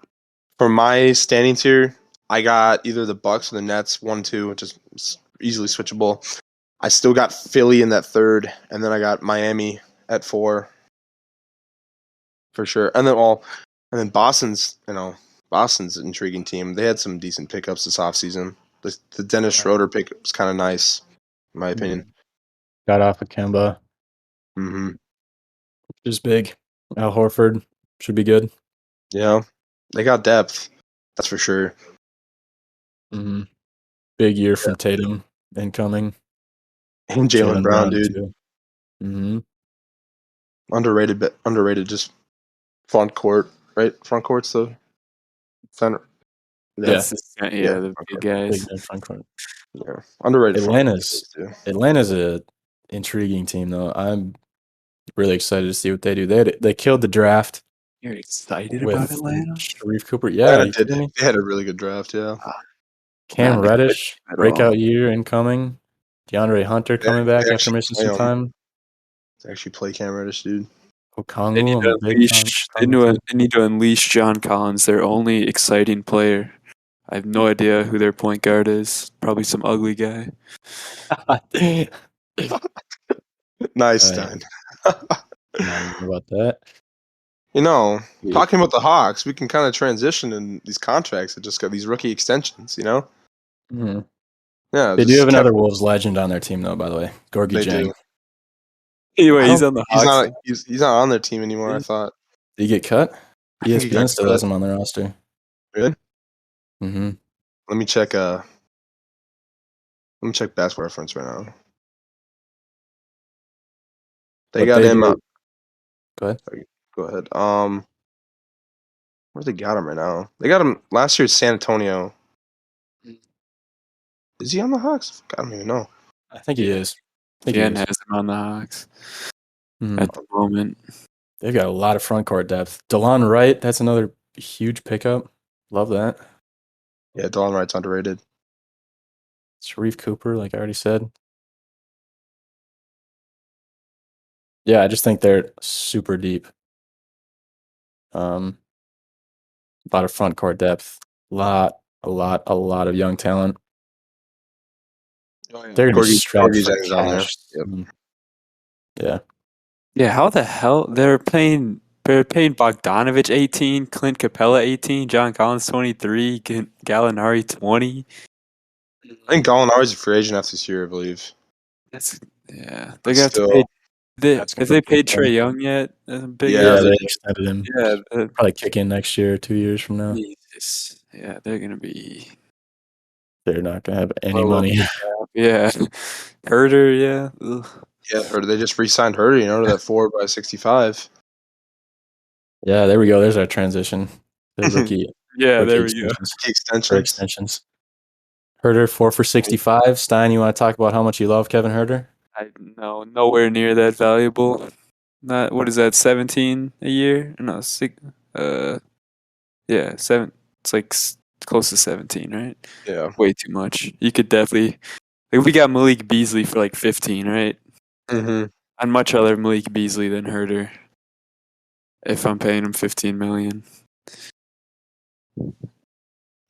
Speaker 1: for my standings here, I got either the Bucks or the Nets 1-2, which is easily switchable. I still got Philly in that third, and then I got Miami at 4 for sure. And then Boston's Boston's an intriguing team. They had some decent pickups this offseason. The Dennis Schroeder pick was kind of nice, in my opinion.
Speaker 3: Got off of Kemba,
Speaker 1: Mm-hmm.
Speaker 3: which is big. Al Horford should be good.
Speaker 1: Yeah, they got depth. That's for sure.
Speaker 3: Mm-hmm. Big year from Tatum incoming.
Speaker 1: And Jalen Brown, dude,
Speaker 3: too. Mm-hmm.
Speaker 1: underrated, but underrated. Just front court, right? Front court's the center.
Speaker 3: Yeah.
Speaker 2: Yeah, the
Speaker 1: front
Speaker 2: big
Speaker 1: court.
Speaker 3: Big
Speaker 2: guys.
Speaker 3: man front court.
Speaker 1: Yeah, underrated front court
Speaker 3: Atlanta's
Speaker 1: too.
Speaker 3: Atlanta's a intriguing team though. I'm really excited to see what they do. They killed the draft
Speaker 2: You're excited about
Speaker 3: with
Speaker 2: Atlanta?
Speaker 3: Sharif Cooper. Yeah,
Speaker 1: Atlanta
Speaker 3: you
Speaker 1: did.
Speaker 3: kidding me?
Speaker 1: They had a really good draft. Yeah,
Speaker 3: Cam
Speaker 2: Not an excited
Speaker 3: Reddish,
Speaker 2: at all.
Speaker 3: breakout year incoming. DeAndre Hunter coming back after missing some time.
Speaker 1: They actually play Cam Reddish, dude.
Speaker 2: They need
Speaker 3: Okongwu, I'm a
Speaker 2: to
Speaker 3: big
Speaker 2: unleash.
Speaker 3: Okongwu fan.
Speaker 2: They need to unleash John Collins, their only exciting player. I have no idea who their point guard is. Probably some ugly guy.
Speaker 1: Nice,
Speaker 3: I
Speaker 1: Stein.
Speaker 3: not even know about that.
Speaker 1: Talking about the Hawks, we can kind of transition in these contracts that just got these rookie extensions.
Speaker 3: Mhm.
Speaker 1: Yeah,
Speaker 3: They do
Speaker 1: just
Speaker 3: have
Speaker 1: kept.
Speaker 3: another Wolves legend on their team, though. By the way, Gorgie
Speaker 1: They
Speaker 3: Jang.
Speaker 1: do.
Speaker 2: Anyway,
Speaker 1: I
Speaker 2: he's
Speaker 1: don't.
Speaker 2: on the
Speaker 1: He's
Speaker 2: Hawks.
Speaker 1: not. He's not on their team anymore. I thought.
Speaker 3: Did he get cut?
Speaker 1: I think he got
Speaker 3: ESPN still
Speaker 1: cut.
Speaker 3: has him on their roster.
Speaker 1: Really?
Speaker 3: Mm-hmm.
Speaker 1: Let me check. Let me check Basketball Reference right now. They
Speaker 3: But
Speaker 1: got
Speaker 3: they
Speaker 1: him.
Speaker 3: do. Go ahead.
Speaker 1: Sorry, go ahead. Where they got him right now? They got him last year at San Antonio. Is he on the Hawks? I don't even know.
Speaker 3: I think he is. I think he
Speaker 2: Jen
Speaker 3: is.
Speaker 2: has him on the Hawks
Speaker 3: Mhm.
Speaker 2: at the moment.
Speaker 3: They've got a lot of front court depth. DeLon Wright, that's another huge pickup. Love that.
Speaker 1: Yeah, Dolan Wright's underrated.
Speaker 3: Sharif Cooper, like I already said. Yeah, I just think they're super deep. A lot of front court depth. A lot of young talent.
Speaker 1: Oh, yeah.
Speaker 3: They're gonna be
Speaker 1: Gorgie
Speaker 3: strapped for
Speaker 1: Jang's on there.
Speaker 3: cash.
Speaker 1: Yep.
Speaker 3: Yeah.
Speaker 2: Yeah, how the hell they're paying Bogdanovich 18, Clint Capella 18, John Collins 23, Gallinari 20.
Speaker 1: I think Gallinari's a free agent after this year, I believe.
Speaker 2: That's they're
Speaker 1: But
Speaker 2: gonna have to
Speaker 1: still,
Speaker 2: pay.
Speaker 3: That's
Speaker 2: If they paid
Speaker 3: yeah.
Speaker 2: Trey Young yet, that's a big
Speaker 1: Yeah,
Speaker 3: Yeah,
Speaker 1: they
Speaker 3: they
Speaker 1: did.
Speaker 3: extended him.
Speaker 2: yeah.
Speaker 3: Probably kick in next year, 2 years from now.
Speaker 2: Jesus, yeah, they're gonna be
Speaker 3: They're not gonna have any
Speaker 2: well
Speaker 3: money.
Speaker 2: yeah. Herder, yeah. Ugh.
Speaker 1: Yeah, or they just re-signed her, to that 4x65.
Speaker 3: Yeah, there we go. There's our transition. The rookie
Speaker 2: Yeah, there we go.
Speaker 3: extensions.
Speaker 1: Key
Speaker 3: Or
Speaker 1: extensions.
Speaker 3: extensions. Herder 4 for 65. Stein, you want to talk about how much you love Kevin Herder?
Speaker 2: I no nowhere near that valuable. Not what is that? 17 a year? No, six. Yeah, seven. It's like close to 17, right?
Speaker 1: Yeah.
Speaker 2: Way too much. You could definitely. Like we got Malik Beasley for like 15, right?
Speaker 1: Mm-hmm.
Speaker 2: I'd much rather Malik Beasley than Herder. If I'm paying him 15 million.
Speaker 1: Yeah,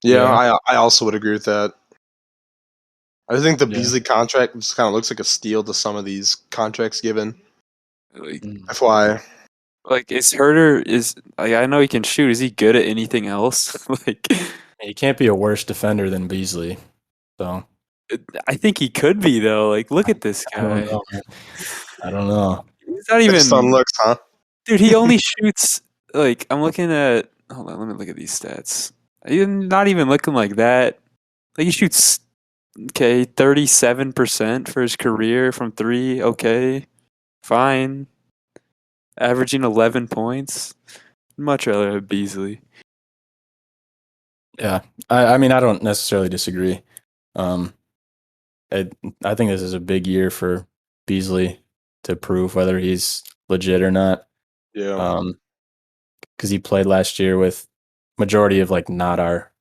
Speaker 3: Yeah.
Speaker 1: I also would agree with that. I think the
Speaker 3: Yeah.
Speaker 1: Beasley contract just kind of looks like a steal to some of these contracts given.
Speaker 2: Like,
Speaker 1: FYI.
Speaker 2: like is Herter is like I know he can shoot. Is he good at anything else? Like,
Speaker 3: He can't be a worse defender than Beasley. So
Speaker 2: I think he could be though. Like, look at this
Speaker 3: I don't
Speaker 2: guy.
Speaker 3: know, man. I don't know.
Speaker 2: He's not
Speaker 1: Based on
Speaker 2: even,
Speaker 1: looks, huh?
Speaker 2: dude. He only shoots like I'm looking at. Hold on, let me look at these stats. He's not even looking like that. Like he shoots 37% for his career from three. Okay, fine. Averaging 11 points. Much rather have Beasley.
Speaker 3: Yeah. I mean, I don't necessarily disagree. Um, I, I think this is a big year for Beasley to prove whether he's legit or not.
Speaker 1: Yeah.
Speaker 3: Because he played last year with majority of like not our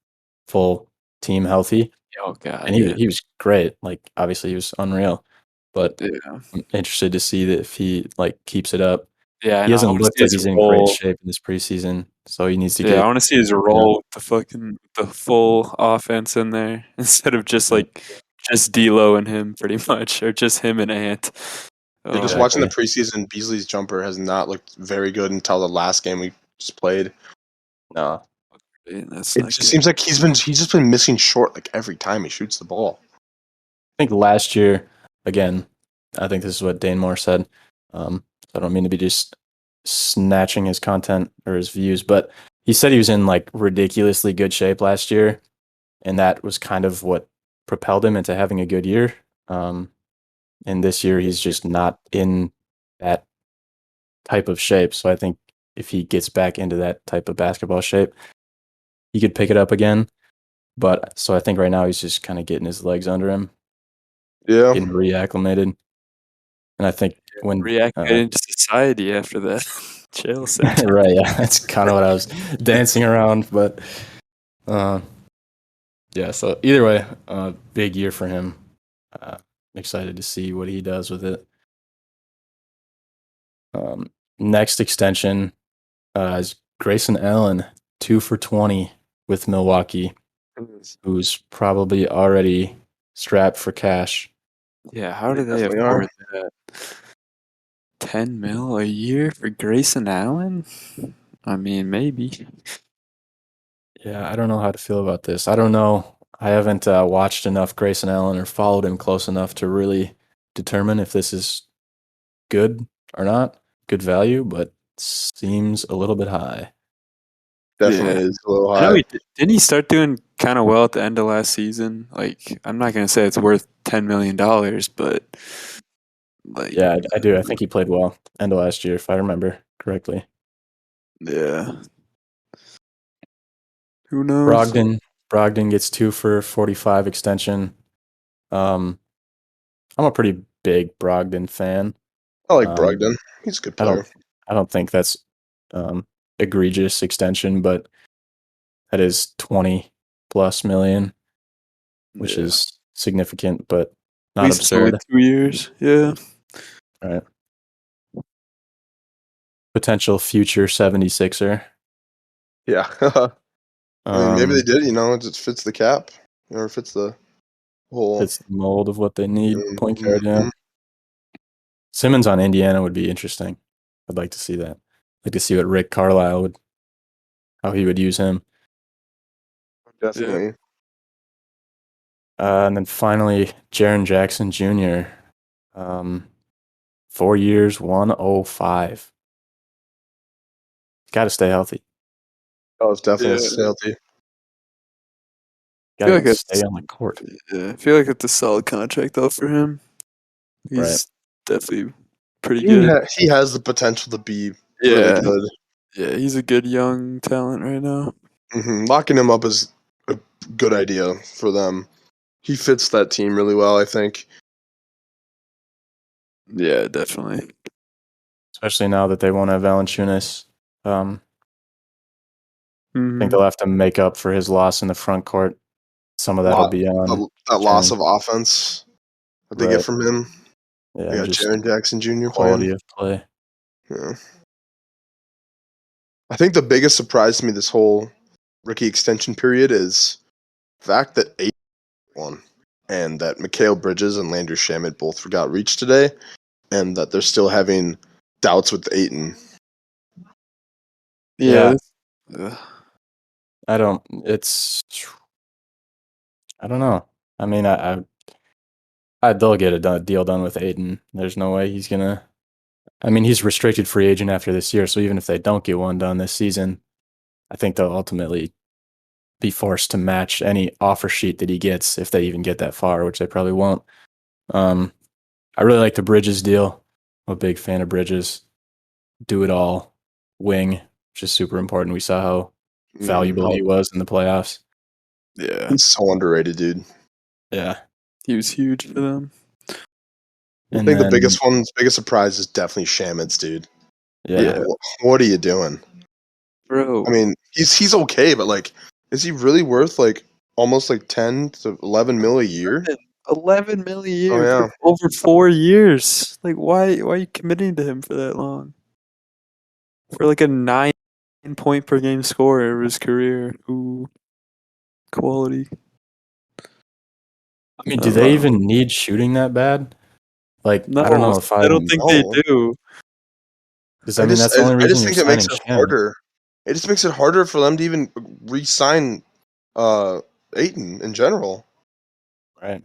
Speaker 3: full team healthy,
Speaker 2: Oh god,
Speaker 3: and
Speaker 2: yeah,
Speaker 3: he was great. Like obviously he was unreal, but
Speaker 2: yeah,
Speaker 3: I'm interested to see that if he like keeps it up.
Speaker 2: yeah. I
Speaker 3: He
Speaker 2: know. I
Speaker 3: hasn't
Speaker 2: want to
Speaker 3: looked
Speaker 2: see
Speaker 3: like
Speaker 2: his
Speaker 3: he's in great
Speaker 2: role.
Speaker 3: shape in this preseason, so he needs to
Speaker 2: Yeah, I
Speaker 3: get.
Speaker 2: want to see his
Speaker 3: You know,
Speaker 2: role with the full offense in there instead of just
Speaker 3: right.
Speaker 2: like just D'Lo and him, pretty much, or just him and Ant.
Speaker 1: Yeah, just
Speaker 2: Oh,
Speaker 1: watching the
Speaker 3: Exactly.
Speaker 1: preseason, Beasley's jumper has not looked very good until the last game we just played.
Speaker 3: No,
Speaker 2: that's
Speaker 1: It
Speaker 2: not
Speaker 1: just
Speaker 2: good.
Speaker 1: seems like he's just been missing short like every time he shoots the ball.
Speaker 3: I think last year, again, I think this is what Dane Moore said. I don't mean to be just snatching his content or his views, but he said he was in like ridiculously good shape last year, and that was kind of what propelled him into having a good year. Um, and this year, he's just not in that type of shape. So I think if he gets back into that type of basketball shape, he could pick it up again. But so I think right now he's just kind of getting his legs under him,
Speaker 1: Yeah.
Speaker 3: getting reacclimated. And I think when
Speaker 2: Reactivate into society after that jail sentence.
Speaker 3: right, yeah, that's kind of what I was dancing around, but uh, yeah. So either way, big year for him. Excited to see what he does with it. Next extension is Grayson Allen, 2 for 20 with Milwaukee, who's probably already strapped for cash.
Speaker 2: Yeah, how do they
Speaker 1: Definitely are.
Speaker 2: afford that? 10 mil a year for Grayson Allen? I mean, maybe.
Speaker 3: Yeah, I don't know how to feel about this. I don't know. I haven't watched enough Grayson Allen or followed him close enough to really determine if this is good or not, good value, but seems a little bit high.
Speaker 1: Definitely
Speaker 2: Yeah.
Speaker 1: is a little
Speaker 2: I know
Speaker 1: high.
Speaker 2: didn't he start doing kind of well at the end of last season? Like, I'm not gonna say it's worth $10 million, but like,
Speaker 3: Yeah, I do. I think he played well end of last year, if I remember correctly.
Speaker 2: yeah. Who knows?
Speaker 3: Brogdon gets 2 for 45 extension. Um, I'm a pretty big Brogdon fan.
Speaker 1: I like
Speaker 3: Um,
Speaker 1: Brogdon. He's a good
Speaker 3: I
Speaker 1: player.
Speaker 3: don't think that's egregious extension, but that is 20 plus million, which
Speaker 2: Yeah.
Speaker 3: is significant, but
Speaker 2: At
Speaker 3: not
Speaker 2: least another
Speaker 3: absurd.
Speaker 2: 2 years. Yeah.
Speaker 3: All right. Potential future 76er.
Speaker 1: Yeah. I mean, maybe they
Speaker 3: Um,
Speaker 1: did. It just fits the cap, or fits the whole.
Speaker 3: fits the mold of what they need. Point guard, yeah.
Speaker 1: Mhm.
Speaker 3: Simmons on Indiana would be interesting. I'd like to see that. Like to see what Rick Carlisle would, how he would use him.
Speaker 2: Yeah.
Speaker 1: Definitely.
Speaker 3: And then finally, Jaren Jackson Jr. 4 years, 105. Got to stay healthy.
Speaker 1: Oh, it's definitely
Speaker 2: Yeah.
Speaker 1: a healthy.
Speaker 2: I
Speaker 3: Got
Speaker 2: feel
Speaker 3: to
Speaker 2: like
Speaker 3: stay
Speaker 2: it's
Speaker 3: on the court.
Speaker 2: yeah, I feel like it's a solid contract though for him.
Speaker 3: Right.
Speaker 2: He's definitely pretty good.
Speaker 1: He has the potential to be really
Speaker 2: Yeah.
Speaker 1: good.
Speaker 2: Yeah, he's a good young talent right now.
Speaker 1: Locking him up is a good idea for them. He fits that team really well, I think.
Speaker 2: Yeah, definitely.
Speaker 3: Especially now that they won't have Valanciunas. I think
Speaker 2: Mhm.
Speaker 3: they'll have to make up for his loss in the front court. Some of that'll
Speaker 1: Lot
Speaker 3: be on
Speaker 1: that loss
Speaker 3: Jaren.
Speaker 1: of offense that they get
Speaker 3: Right.
Speaker 1: from him.
Speaker 3: Yeah,
Speaker 1: They
Speaker 3: and
Speaker 1: got
Speaker 3: just
Speaker 1: Jaren Jackson Jr.
Speaker 3: quality
Speaker 1: playing.
Speaker 3: of play.
Speaker 1: Yeah. I think the biggest surprise to me this whole rookie extension period is the fact that 8 won. and that Mikal Bridges and Landry Shamet both got reached today, and that they're still having doubts with Ayton.
Speaker 2: Yeah.
Speaker 3: I don't know. I mean, they'll get a deal done with Aiden. There's no way he's gonna. I mean, he's restricted free agent after this year, so even if they don't get one done this season, I think they'll ultimately be forced to match any offer sheet that he gets if they even get that far, which they probably won't. I really like the Bridges deal. I'm a big fan of Bridges. Do it all wing, which is super important. We saw how valuable he was in the playoffs.
Speaker 2: Yeah.
Speaker 1: He's so underrated, dude.
Speaker 3: Yeah.
Speaker 2: He was huge for them.
Speaker 1: I think the biggest surprise is definitely Shamit's, dude.
Speaker 3: Yeah.
Speaker 1: What are you doing?
Speaker 2: Bro.
Speaker 1: I mean, he's okay, but like, is he really worth like almost like 10 to 11 mil a year?
Speaker 2: 11 million a year
Speaker 1: Oh, yeah.
Speaker 2: for over 4 years. Like, why are you committing to him for that long? For like a 9-point per game scorer of his career. Ooh, quality.
Speaker 3: I mean, do they even need shooting that bad? Like,
Speaker 2: No,
Speaker 3: I don't know if
Speaker 2: I don't think they do.
Speaker 3: Because I mean, that's the only
Speaker 1: I
Speaker 3: reason
Speaker 1: just
Speaker 3: you're
Speaker 1: think it makes
Speaker 3: signing
Speaker 1: it
Speaker 3: Shannon.
Speaker 1: harder. It just makes it harder for them to even re-sign Ayton in general.
Speaker 3: Right.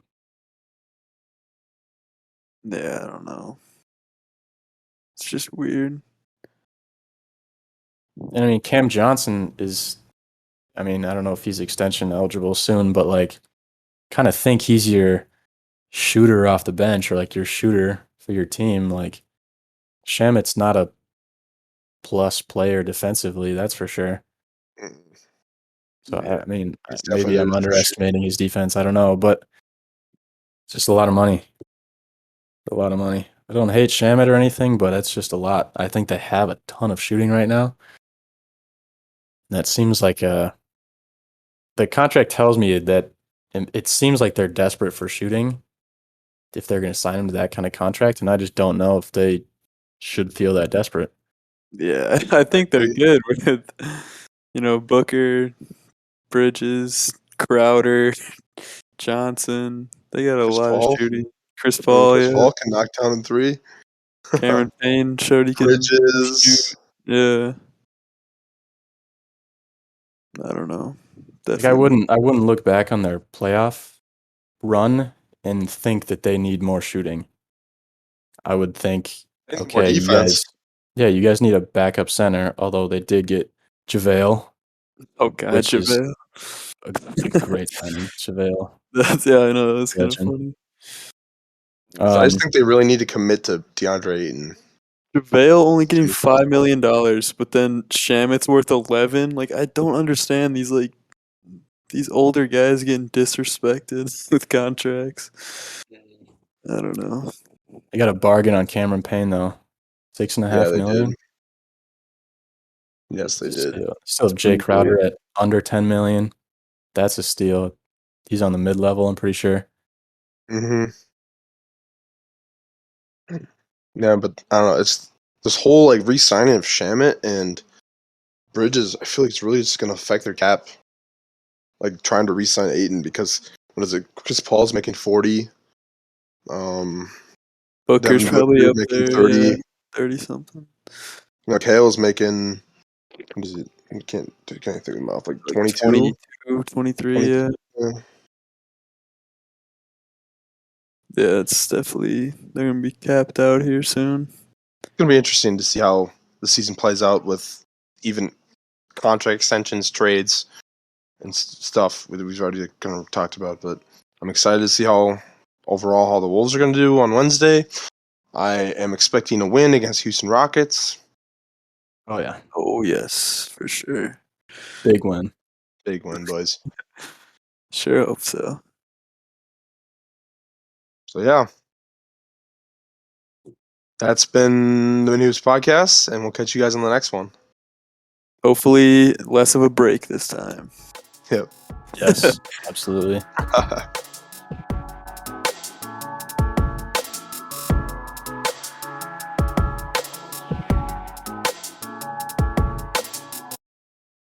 Speaker 2: Yeah, I don't know. It's just weird.
Speaker 3: And I mean, Cam Johnson is, I mean, I don't know if he's extension eligible soon, but like, kind of think he's your shooter off the bench or like your shooter for your team. Like, Shamit's not a plus player defensively, that's for sure. So,
Speaker 2: Yeah.
Speaker 3: I mean,
Speaker 1: He's
Speaker 3: maybe
Speaker 1: definitely
Speaker 3: I'm
Speaker 1: there for
Speaker 3: underestimating his defense. I don't know, but it's just a lot of money. A lot of money. I don't hate Shamit or anything, but it's just a lot. I think they have a ton of shooting right now. That seems like the contract tells me that it seems like they're desperate for shooting if they're going to sign him to that kind of contract, and I just don't know if they should feel that desperate.
Speaker 2: Yeah, I think they're good with, Booker, Bridges, Crowder, Johnson. They got a
Speaker 1: Chris
Speaker 2: lot of
Speaker 1: Paul.
Speaker 2: shooting. Chris
Speaker 1: I mean,
Speaker 2: Paul,
Speaker 1: Chris
Speaker 2: yeah.
Speaker 1: Paul can knock down in 3.
Speaker 2: Cameron Payne showed he can shoot.
Speaker 1: Bridges.
Speaker 2: Yeah. I don't know.
Speaker 3: Like
Speaker 2: Definitely.
Speaker 3: I wouldn't look back on their playoff run and think that they need more shooting. I would think,
Speaker 1: I think more
Speaker 3: okay,
Speaker 1: defense.
Speaker 3: you guys need a backup center, although they did get JaVale,
Speaker 2: Oh God,
Speaker 3: which is
Speaker 2: JaVale.
Speaker 3: a great signing. JaVale.
Speaker 2: I know. That's kind of
Speaker 3: Legend.
Speaker 2: funny.
Speaker 1: I just think they really need to commit to DeAndre Ayton.
Speaker 2: JaVale only getting $5 million, but then Shamit's worth 11. Like, I don't understand these older guys getting disrespected with contracts. I don't know.
Speaker 3: They got a bargain on Cameron Payne though.
Speaker 1: Yeah,
Speaker 3: $6.5
Speaker 1: they
Speaker 3: million.
Speaker 1: did. Yes, they did.
Speaker 3: Still Jay Crowder at under 10 million. That's a steal. He's on the mid level, I'm pretty sure.
Speaker 1: Mm-hmm. Yeah, but I don't know. It's this whole like re-signing of Shamit and Bridges. I feel like it's really just going to affect their cap. Like trying to re-sign Ayton because what is it? Chris Paul's making 40.
Speaker 2: Booker's
Speaker 1: Devin
Speaker 2: probably
Speaker 1: Booker
Speaker 2: up
Speaker 1: making
Speaker 2: there,
Speaker 1: 30.
Speaker 2: yeah, 30 something.
Speaker 1: Like Hale's making. What is it? I can't think of them off. Like 22,
Speaker 2: 22, 23, yeah.
Speaker 1: Yeah.
Speaker 2: Yeah, it's definitely, they're going to be capped out here soon.
Speaker 1: It's gonna be interesting to see how the season plays out with even contract extensions, trades, and stuff that we've already kind of talked about. But I'm excited to see how overall how the Wolves are going to do on Wednesday. I am expecting a win against Houston Rockets.
Speaker 3: Oh yeah.
Speaker 2: Oh, yes, for sure.
Speaker 3: Big win.
Speaker 1: Big win, boys.
Speaker 2: Sure hope so.
Speaker 1: So yeah. That's been the News Podcast, and we'll catch you guys on the next one.
Speaker 2: Hopefully less of a break this time.
Speaker 1: Yep.
Speaker 3: Yes, absolutely.